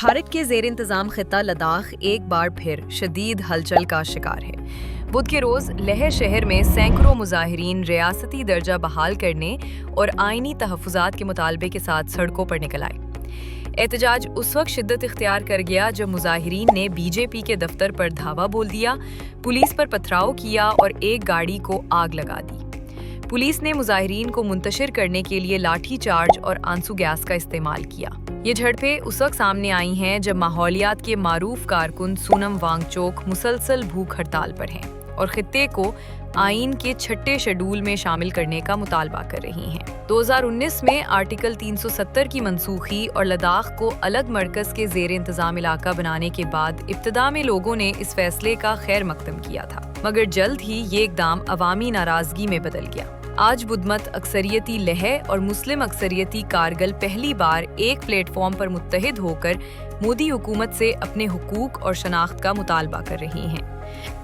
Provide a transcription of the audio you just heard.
بھارت کے زیر انتظام خطہ لداخ ایک بار پھر شدید ہلچل کا شکار ہے۔ بدھ کے روز لیہ شہر میں سینکڑوں مظاہرین ریاستی درجہ بحال کرنے اور آئینی تحفظات کے مطالبے کے ساتھ سڑکوں پر نکل آئے۔ احتجاج اس وقت شدت اختیار کر گیا جب مظاہرین نے بی جے پی کے دفتر پر دھاوا بول دیا، پولیس پر پتھراؤ کیا اور ایک گاڑی کو آگ لگا دی۔ پولیس نے مظاہرین کو منتشر کرنے کے لیے لاٹھی چارج اور آنسو گیس کا استعمال کیا۔ یہ جھڑپیں اس وقت سامنے آئی ہیں جب ماحولیات کے معروف کارکن سونم وانگ چوک مسلسل بھوک ہڑتال پر ہیں اور خطے کو آئین کے چھٹے شیڈول میں شامل کرنے کا مطالبہ کر رہی ہیں۔ 2019 میں آرٹیکل 370 کی منسوخی اور لداخ کو الگ مرکز کے زیر انتظام علاقہ بنانے کے بعد ابتدا میں لوگوں نے اس فیصلے کا خیر مقدم کیا تھا، مگر جلد ہی یہ اقدام عوامی ناراضگی میں بدل گیا۔ آج بدھ مت اکثریتی لیہ اور مسلم اکثریتی کارگل پہلی بار ایک پلیٹ فارم پر متحد ہو کر مودی حکومت سے اپنے حقوق اور شناخت کا مطالبہ کر رہی ہیں۔